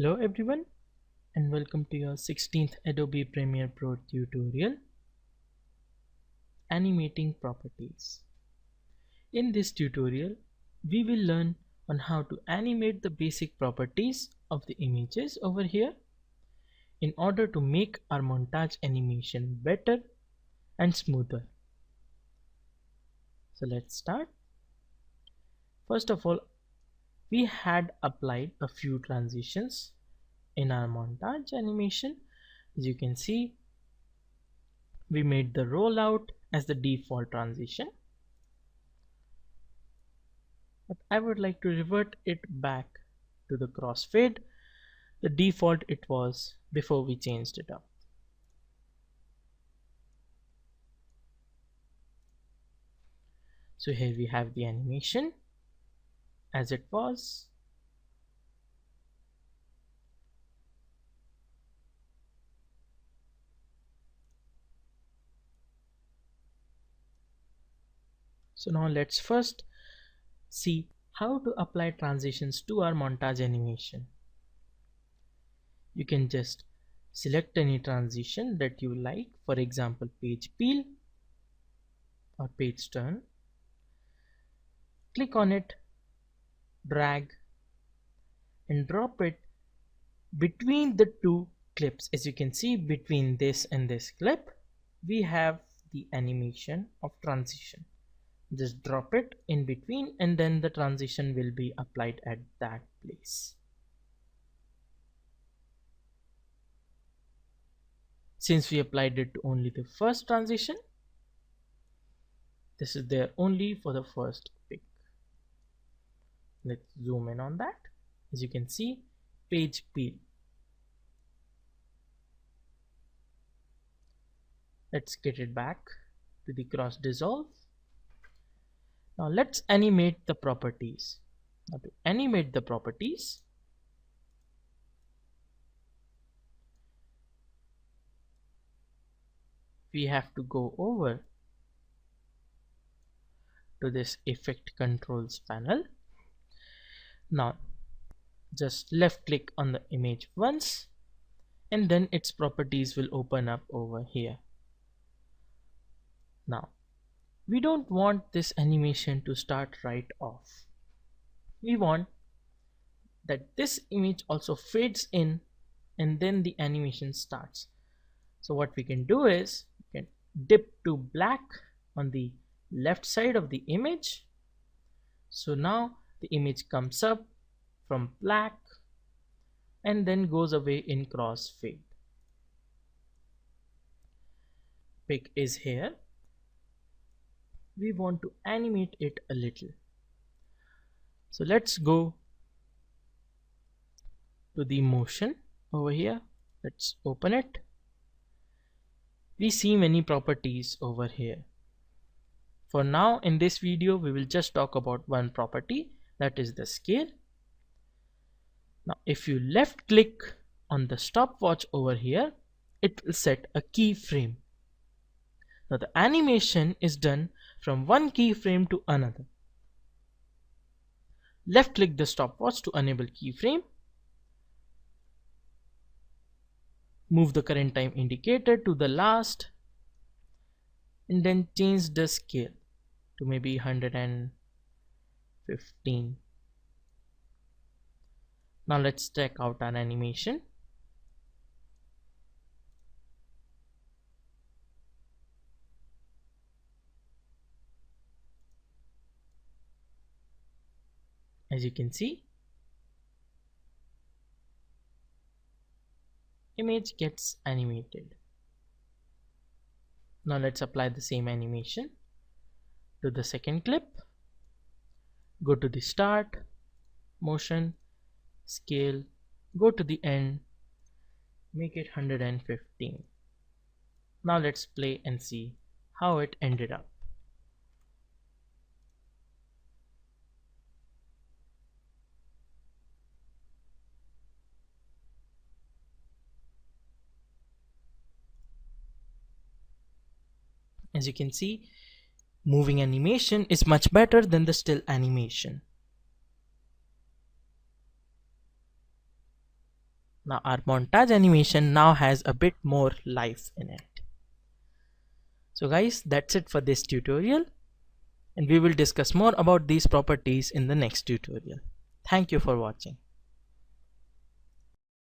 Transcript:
Hello everyone and welcome to your 16th Adobe Premiere Pro tutorial, Animating Properties. In this tutorial, we will learn on how to animate the basic properties of the images over here in order to make our montage animation better and smoother. So let's start. First of all, we had applied a few transitions in our montage animation. As you can see, we made the rollout as the default transition, but I would like to revert it back to the crossfade, the default it was before we changed it up. So here we have the animation as it was. So now let's first see how to apply transitions to our montage animation. You can just select any transition that you like, for example page peel or page turn. Click on it, drag and drop it between the two clips. As you can see, between this and this clip we have the animation of transition. Just drop it in between and then the transition will be applied at that place. Since we applied it to only the first transition, this is there only for the first pick. Let's zoom in on that. As you can see, page peel. Let's get it back to the cross dissolve. Now let's animate the properties. Now to animate the properties, we have to go over to this effect controls panel. Now just left click on the image once and then its properties will open up over here. Now we don't want this animation to start right off. We want that this image also fades in and then the animation starts. So what we can do is we can dip to black on the left side of the image. So now the image comes up from black and then goes away in crossfade. Pick is here. We want to animate it a little. So let's go to the motion over here. Let's open it. We see many properties over here. For now, in this video, we will just talk about one property, that is the scale. Now, if you left click on the stopwatch over here, it will set a keyframe. Now, the animation is done from one keyframe to another. Left click the stopwatch to enable keyframe. Move the current time indicator to the last and then change the scale to maybe 115. Now let's check out our animation. As you can see, image gets animated. Now let's apply the same animation to the second clip. Go to the start, motion, scale, go to the end, make it 115. Now let's play and see how it ended up. As you can see, moving animation is much better than the still animation. Now our montage animation now has a bit more life in it. So guys, that's it for this tutorial, and we will discuss more about these properties in the next tutorial. Thank you for watching.